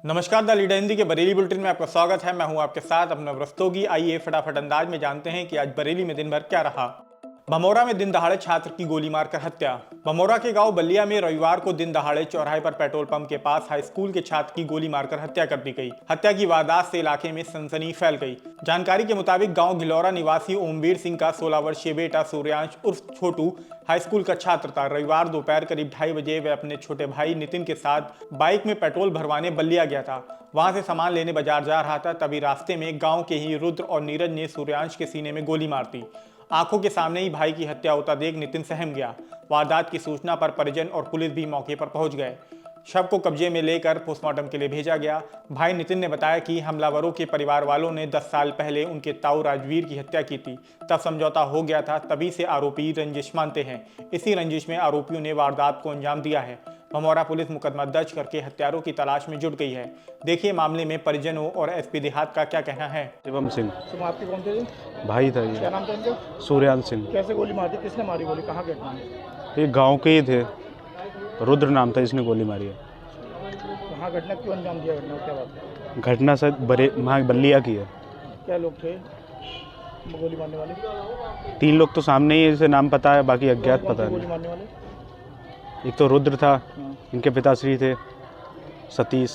नमस्कार, the leader Hindi के Bareilly bulletin में आपका स्वागत है। मैं हूं आपके साथ अपना रस्तोगी। आइए फटाफट अंदाज में जानते हैं कि आज बरेली में दिन भर क्या रहा। भमौरा में दिन दहाड़े छात्र की गोली मारकर हत्या। भमौरा के गांव बल्लिया में रविवार को दिन दहाड़े चौराहे पर पेट्रोल पंप के पास हाई स्कूल के छात्र की गोली मारकर हत्या कर दी गई। हत्या की वारदात से इलाके में सनसनी फैल गई। जानकारी के मुताबिक गांव घिलौरा निवासी ओमवीर सिंह का 16 वर्षीय बेटा सूर्यांश उर्फ छोटू हाई स्कूल का छात्र था। रविवार दोपहर करीब 2:30 बजे वह अपने छोटे भाई नितिन के साथ बाइक में पेट्रोल भरवाने बल्लिया गया था। वहां से सामान लेने बाजार जा रहा था, तभी रास्ते में गांव के ही रुद्र और नीरज ने सूर्यांश के सीने में गोली मार दी। आंखों के सामने ही भाई की हत्या होता देख नितिन सहम गया। वारदात की सूचना पर परिजन और पुलिस भी मौके पर पहुंच गए। शव को कब्जे में लेकर पोस्टमार्टम के लिए भेजा गया। भाई नितिन ने बताया कि हमलावरों के परिवार वालों ने 10 साल पहले उनके ताऊ राजवीर की हत्या की थी। तब समझौता हो गया था, तभी से आरोपी रंजिश मानते हैं। इसी रंजिश में आरोपियों ने वारदात को अंजाम दिया है। भमौरा पुलिस मुकदमा दर्ज करके हत्यारों की तलाश में जुट गई है। देखिए मामले में परिजनों और एसपी देहात का क्या कहना है। शिवम सिंह आपके कौन थे? भाई था ये। क्या नाम था इनका? सूर्यांश सिंह। कैसे गोली मारी? किसने मारी गोली? कहाँ घटना? ये गांव के ही थे। रुद्र नाम था, इसने गोली मारी है। कहाँ घटना? क्यों अंजाम दिया घटना? क्या बात है? घटना शायद वहाँ बल्लिया की है। क्या लोग थे गोली मारने वाले? 3 लोग तो सामने ही है, इसे नाम पता है, बाकी अज्ञात कौन पता थे गोली नहीं। मारने वाले? एक तो रुद्र था, इनके पिताश्री थे सतीश,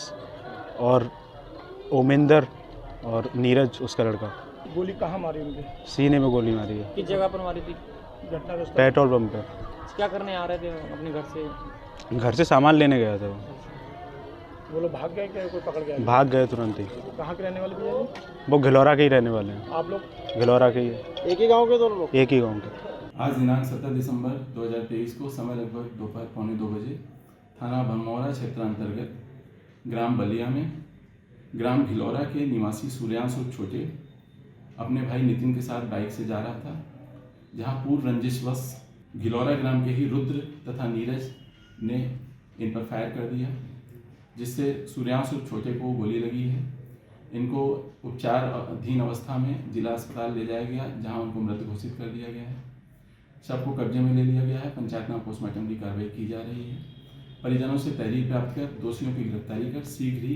और ओमेंदर और नीरज उसका लड़का। गोली कहाँ मारी उनके? सीने में गोली मारी है। किस जगह पर मारी थी? घटना का स्थल? पेट्रोल पंप पे। क्या करने आ रहे थे अपने घर से? घर से सामान लेने गया था वो लोग भाग गए क्या? कोई पकड़ गया? भाग गए तुरंत ही। कहाँ के रहने वाले भैया जी? वो घिलौरा के ही रहने वाले हैं। आप लोग घिलौरा के ही है। एक ही गाँव के दोनों लोग? एक ही गाँव के। आज दिनांक 17 दिसंबर 2023 को समय लगभग दोपहर 1:45 बजे थाना भमौरा क्षेत्र अंतर्गत ग्राम बलिया में ग्राम घिलौरा के निवासी सूर्यांश उर्फ छोटे अपने भाई नितिन के साथ बाइक से जा रहा था, जहां पूर्व रंजिशवश घिलौरा ग्राम के ही रुद्र तथा नीरज ने इन पर फायर कर दिया, जिससे सूर्यांश उर्फ छोटे को गोली लगी है। इनको उपचार अधीन अवस्था में जिला अस्पताल ले जाया गया, जहां उनको मृत घोषित कर दिया गया है। शव को कब्जे में ले लिया गया है। पंचायतनामा पोस्टमार्टम की कार्रवाई की जा रही है। परिजनों से तहरीर प्राप्त कर दोषियों की गिरफ्तारी कर शीघ्र ही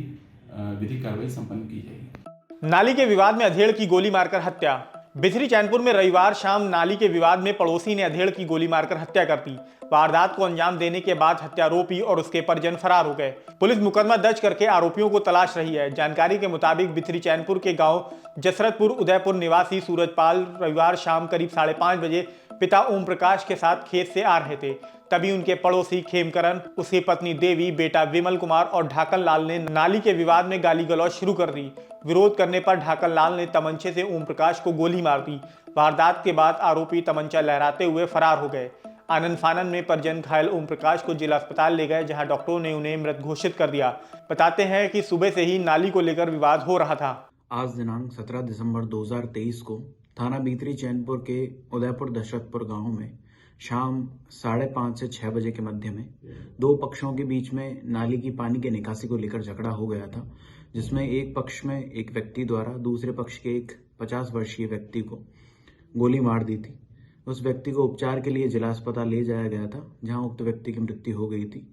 विधिक कार्रवाई संपन्न की जाएगी। नाली के विवाद में अधेड़ की गोली मारकर हत्या। बिथरी चैनपुर में रविवार शाम नाली के विवाद में पड़ोसी ने अधेड़ की गोली मारकर हत्या कर दी। वारदात को अंजाम देने के बाद हत्यारोपी और उसके परिजन फरार हो गए। पुलिस मुकदमा दर्ज करके आरोपियों को तलाश रही है। जानकारी के मुताबिक बिथरी चैनपुर के गांव जसरतपुर उदयपुर निवासी सूरजपाल रविवार शाम करीब 5:30 बजे पिता ओम प्रकाश के साथ खेत से आ रहे थे। तभी उनके पड़ोसी खेमकरण, उसकी पत्नी देवी, बेटा विमल कुमार और ढाकन लाल ने नाली के विवाद में गाली गलौज शुरू कर दी। विरोध करने पर ढाकन लाल ने तमंचे से ओम प्रकाश को गोली मार दी। वारदात के बाद आरोपी तमंचा लहराते हुए फरार हो गए। आनंद फानन में परिजन घायल ओम प्रकाश को जिला अस्पताल ले गए, जहां डॉक्टरों ने उन्हें मृत घोषित कर दिया। बताते हैं कि सुबह से ही नाली को लेकर विवाद हो रहा था। आज दिनांक 17 दिसंबर 2023 को थाना बिथरी चैनपुर के उदयपुर दशरथपुर गांव में शाम 5:30 से 6 बजे के मध्य में दो पक्षों के बीच में नाली की पानी के निकासी को लेकर झगड़ा हो गया था, जिसमें एक पक्ष में एक व्यक्ति द्वारा दूसरे पक्ष के एक 50 वर्षीय व्यक्ति को गोली मार दी थी। उस व्यक्ति को उपचार के लिए जिला अस्पताल ले जाया गया था, जहां उक्त व्यक्ति की मृत्यु हो गई थी।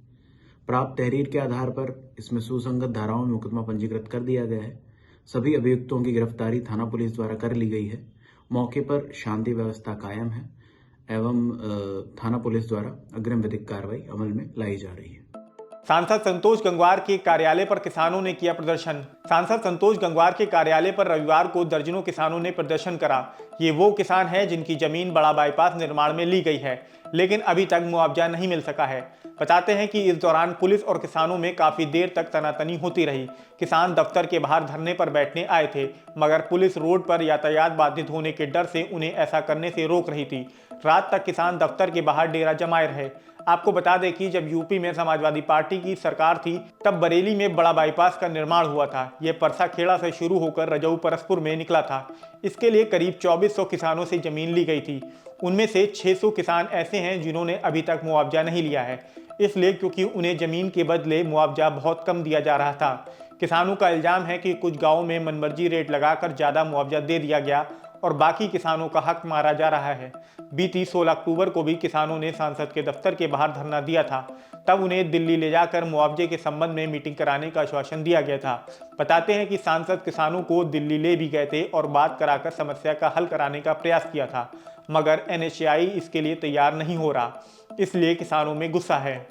प्राप्त तहरीर के आधार पर इसमें सुसंगत धाराओं में मुकदमा पंजीकृत कर दिया गया है। सभी अभियुक्तों की गिरफ्तारी थाना पुलिस द्वारा कर ली गई है। मौके पर शांति व्यवस्था कायम है एवं थाना पुलिस द्वारा अग्रिम विधिक कार्रवाई अमल में लाई जा रही है। सांसद संतोष गंगवार के कार्यालय पर किसानों ने किया प्रदर्शन। सांसद संतोष गंगवार के कार्यालय पर रविवार को दर्जनों किसानों ने प्रदर्शन करा। ये वो किसान हैं जिनकी जमीन बड़ा बाईपास निर्माण में ली गई है, लेकिन अभी तक मुआवजा नहीं मिल सका है। बताते हैं कि इस दौरान पुलिस और किसानों में काफी देर तक तनातनी होती रही। किसान दफ्तर के बाहर धरने पर बैठने आए थे, मगर पुलिस रोड पर यातायात बाधित होने के डर से उन्हें ऐसा करने से रोक रही थी। रात तक किसान दफ्तर के बाहर डेरा जमाए रहे। आपको बता दें कि जब यूपी में समाजवादी पार्टी की सरकार थी, तब बरेली में बड़ा बाईपास का निर्माण हुआ था। यह परसाखेड़ा से शुरू होकर रजऊ परसपुर में निकला था। इसके लिए करीब 2400 किसानों से जमीन ली गई थी। उनमें से 600 किसान ऐसे हैं जिन्होंने अभी तक मुआवजा नहीं लिया है, इसलिए क्योंकि उन्हें जमीन के बदले मुआवजा बहुत कम दिया जा रहा था। किसानों का इल्जाम है कि कुछ गाँवों में मनमर्जी रेट लगाकर ज्यादा मुआवजा दे दिया गया और बाकी किसानों का हक मारा जा रहा है। बीती 16 अक्टूबर को भी किसानों ने सांसद के दफ्तर के बाहर धरना दिया था। तब उन्हें दिल्ली ले जाकर मुआवजे के संबंध में मीटिंग कराने का आश्वासन दिया गया था। बताते हैं कि सांसद किसानों को दिल्ली ले भी गए थे और बात कराकर समस्या का हल कराने का प्रयास किया था, मगर NHAI इसके लिए तैयार नहीं हो रहा, इसलिए किसानों में गुस्सा है।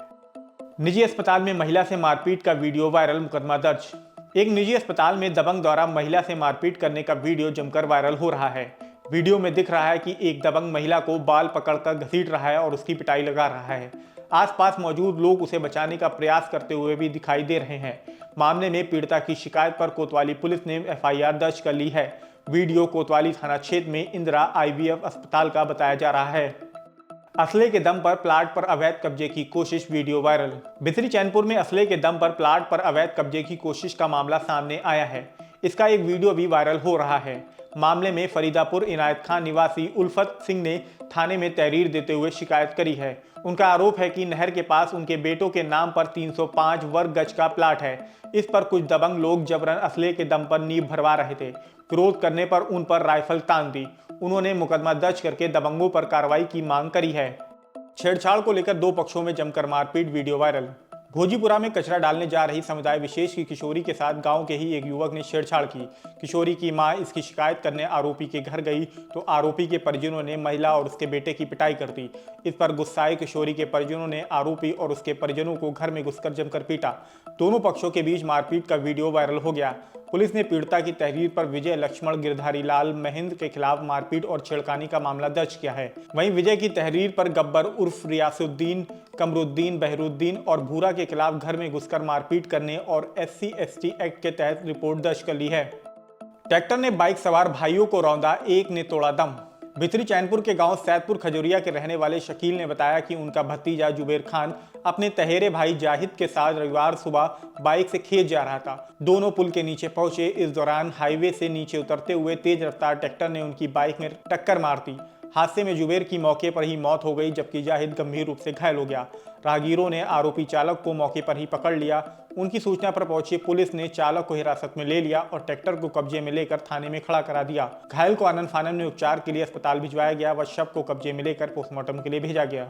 निजी अस्पताल में महिला से मारपीट का वीडियो वायरल, मुकदमा दर्ज। एक निजी अस्पताल में दबंग द्वारा महिला से मारपीट करने का वीडियो जमकर वायरल हो रहा है। वीडियो में दिख रहा है कि एक दबंग महिला को बाल पकड़कर घसीट रहा है और उसकी पिटाई लगा रहा है। आसपास मौजूद लोग उसे बचाने का प्रयास करते हुए भी दिखाई दे रहे हैं। मामले में पीड़िता की शिकायत पर कोतवाली पुलिस ने FIR दर्ज कर ली है। वीडियो कोतवाली थाना क्षेत्र में इंदिरा IVF अस्पताल का बताया जा रहा है। असले के दम पर प्लाट पर अवैध कब्जे की कोशिश, वीडियो वायरल। बिथरी चैनपुर में असले के दम पर प्लाट पर अवैध कब्जे की कोशिश का मामला सामने आया है। इसका एक वीडियो भी वायरल हो रहा है। मामले में फरीदापुर इनायत खान निवासी उल्फत सिंह ने थाने में तहरीर देते हुए शिकायत करी है। उनका आरोप है कि नहर के पास उनके बेटों के नाम पर 305 वर्ग गज का प्लाट है। इस पर कुछ दबंग लोग जबरन असले के दम पर नींव भरवा रहे थे। विरोध करने पर उन पर राइफल तान दी। उन्होंने मुकदमा दर्ज करके दबंगों पर कार्रवाई की मांग करी है। छेड़छाड़ को लेकर दो पक्षों में जमकर मारपीट, वीडियो वायरल। भोजीपुरा में कचरा डालने जा रही समुदाय विशेष की किशोरी के साथ गांव के ही एक युवक ने छेड़छाड़ की। किशोरी की मां इसकी शिकायत करने आरोपी के घर गई तो आरोपी के परिजनों ने महिला और उसके बेटे की पिटाई कर दी। इस पर गुस्साए किशोरी के परिजनों ने आरोपी और उसके परिजनों को घर में घुसकर जमकर पीटा। दोनों पक्षों के बीच मारपीट का वीडियो वायरल हो गया। पुलिस ने पीड़िता की तहरीर पर विजय लक्ष्मण गिरधारी लाल महेंद्र के खिलाफ मारपीट और छेड़खानी का मामला दर्ज किया है। वहीं विजय की तहरीर पर गब्बर उर्फ रियासुद्दीन, कमरुद्दीन, बहरुद्दीन और भूरा के खिलाफ घर में घुसकर मारपीट करने और SC/ST एक्ट के तहत रिपोर्ट दर्ज कर ली है। ट्रैक्टर ने बाइक सवार भाइयों को रौंदा, एक ने तोड़ा दम। बिथरी चैनपुर के गांव सैदपुर खजूरिया के रहने वाले शकील ने बताया कि उनका भतीजा जुबेर खान अपने तहेरे भाई जाहिद के साथ रविवार सुबह बाइक से खेत जा रहा था। दोनों पुल के नीचे पहुंचे। इस दौरान हाईवे से नीचे उतरते हुए तेज रफ्तार ट्रैक्टर ने उनकी बाइक में टक्कर मार दी। हादसे में जुबेर की मौके पर ही मौत हो गई, जबकि जाहिद गंभीर रूप से घायल हो गया। राहगीरों ने आरोपी चालक को मौके पर ही पकड़ लिया। उनकी सूचना पर पहुंची पुलिस ने चालक को हिरासत में ले लिया और ट्रैक्टर को कब्जे में लेकर थाने में खड़ा करा दिया। घायल को आनन फानन में उपचार के लिए अस्पताल भिजवाया गया व शव को कब्जे में लेकर पोस्टमार्टम के लिए भेजा गया।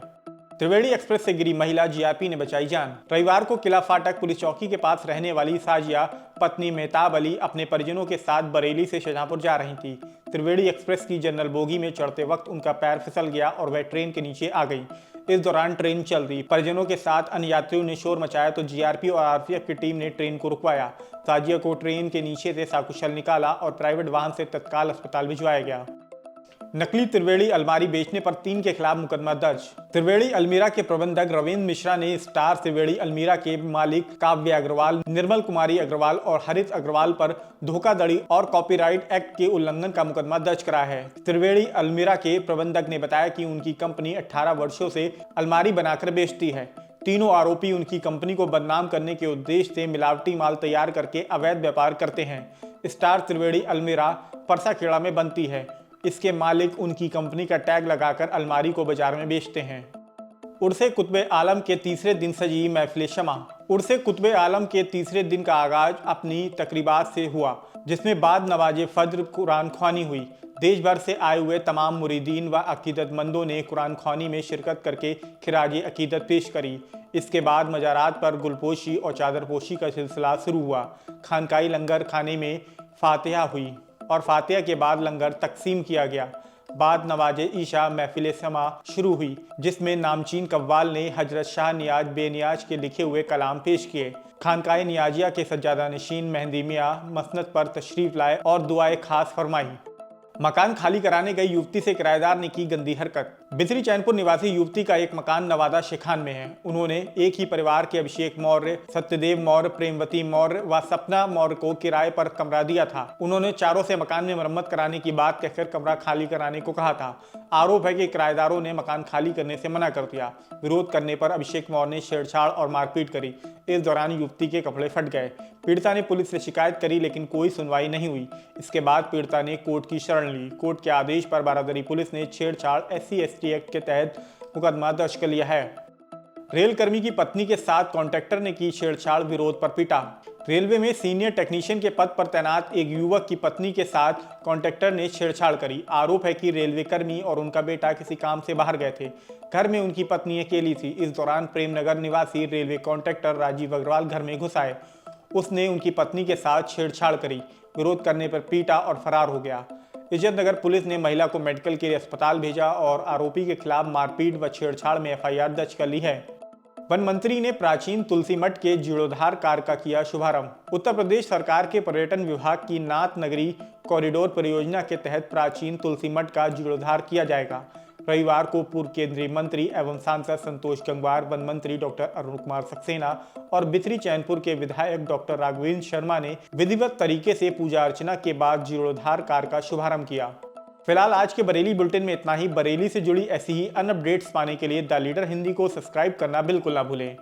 त्रिवेणी एक्सप्रेस से गिरी महिला, GRP ने बचाई जान। रविवार को किला फाटक पुलिस चौकी के पास रहने वाली साजिया पत्नी मेहताब अली अपने परिजनों के साथ बरेली से शाहजहांपुर जा रही थी। त्रिवेणी एक्सप्रेस की जनरल बोगी में चढ़ते वक्त उनका पैर फिसल गया और वह ट्रेन के नीचे आ गई। इस दौरान ट्रेन चल रही। परिजनों के साथ अन्य यात्रियों ने शोर मचाया तो GRP और RPF की टीम ने ट्रेन को रुकवाया। साजिया को ट्रेन के नीचे से सकुशल निकाला और प्राइवेट वाहन से तत्काल अस्पताल भिजवाया गया। नकली त्रिवेणी अलमारी बेचने पर 3 के खिलाफ मुकदमा दर्ज। त्रिवेणी अलमीरा के प्रबंधक रविंद्र मिश्रा ने स्टार त्रिवेणी अलमीरा के मालिक काव्य अग्रवाल, निर्मल कुमारी अग्रवाल और हरीश अग्रवाल पर धोखाधड़ी और कॉपीराइट एक्ट के उल्लंघन का मुकदमा दर्ज करा है। त्रिवेणी अलमीरा के प्रबंधक ने बताया कि उनकी कंपनी 18 वर्षों से अलमारी बनाकर बेचती है। तीनों आरोपी उनकी कंपनी को बदनाम करने के उद्देश्य से मिलावटी माल तैयार करके अवैध व्यापार करते हैं। स्टार त्रिवेणी अलमीरा परसाखेड़ा में बनती है। इसके मालिक उनकी कंपनी का टैग लगाकर अलमारी को बाजार में बेचते हैं। उर्से कुतबे आलम के तीसरे दिन सजी महफिल शमा। उर्से कुतबे आलम के तीसरे दिन का आगाज अपनी तकरीबात से हुआ, जिसमें बाद नवाजे फज्र कुरान ख्वानी हुई। देश भर से आए हुए तमाम मुरीदीन व अकीदतमंदों ने कुरान ख्वानी में शिरकत करके खिराज अकीदत पेश करी। इसके बाद मज़ारात पर गुलपोशी और चादरपोशी का सिलसिला शुरू हुआ। खानकाई लंगर खाने में फातिहा हुई और फातिहा के बाद लंगर तकसीम किया गया। बाद नवाजे ईशा महफिल समा शुरू हुई, जिसमें नामचीन कव्वाल ने हजरत शाह नियाज बेनियाज के लिखे हुए कलाम पेश किए। खानकाए नियाजिया के सज्जादा नशीन मेहंदी मियाँ मसनद पर तशरीफ लाए और दुआएं खास फरमाई। मकान खाली कराने गई युवती से किराएदार ने की गंदी हरकत। बिथरी चैनपुर निवासी युवती का एक मकान नवादा शिखान में है। उन्होंने एक ही परिवार के अभिषेक मौर्य, सत्यदेव मौर्य, प्रेमवती मौर्य व सपना मौर्य को किराए पर कमरा दिया था। उन्होंने चारों से मकान में मरम्मत कराने की बात कहकर कमरा खाली कराने को कहा था। आरोप है कि किराएदारों ने मकान खाली करने से मना कर दिया। विरोध करने पर अभिषेक मौर्य ने छेड़छाड़ और मारपीट करी। इस दौरान युवती के कपड़े फट गए। पीड़िता ने पुलिस से शिकायत करी, लेकिन कोई सुनवाई नहीं हुई। इसके बाद पीड़िता ने कोर्ट की शरण ली। कोर्ट के आदेश पर बारादरी पुलिस ने छेड़छाड़ SC/ST एक्ट के तहत मुकदमा दर्ज कर लिया है। रेल कर्मी की पत्नी के साथ कॉन्ट्रैक्टर ने की छेड़छाड़, विरोध पर पीटा। रेलवे में सीनियर टेक्नीशियन के पद पर तैनात एक युवक की पत्नी के साथ कॉन्ट्रैक्टर ने छेड़छाड़ करी। आरोप है कि रेलवे कर्मी और उनका बेटा किसी काम से बाहर गए थे। घर में उनकी पत्नी अकेली थी। इस दौरान प्रेमनगर निवासी रेलवे कॉन्ट्रैक्टर राजीव अग्रवाल घर में घुस आए। उसने उनकी पत्नी के साथ छेड़छाड़ करी, विरोध करने पर पीटा और फरार हो गया। इज्जतनगर पुलिस ने महिला को मेडिकल के लिए अस्पताल भेजा और आरोपी के खिलाफ मारपीट व छेड़छाड़ में एफआईआर दर्ज कर ली है। वन मंत्री ने प्राचीन तुलसी मठ के जीर्णोद्धार कार्य का किया शुभारंभ। उत्तर प्रदेश सरकार के पर्यटन विभाग की नाथ नगरी कॉरिडोर परियोजना के तहत प्राचीन तुलसी मठ का जीर्णोद्धार किया जाएगा। रविवार को पूर्व केंद्रीय मंत्री एवं सांसद संतोष गंगवार, वन मंत्री डॉक्टर अरुण कुमार सक्सेना और बिथरी चैनपुर के विधायक डॉक्टर राघवेंद्र शर्मा ने विधिवत तरीके से पूजा अर्चना के बाद जीर्णोद्धार कार्य का शुभारंभ किया। फिलहाल आज के बरेली बुलेटिन में इतना ही। बरेली से जुड़ी ऐसी ही अन्य अपडेट्स पाने के लिए द लीडर हिंदी को सब्सक्राइब करना बिल्कुल ना भूलें।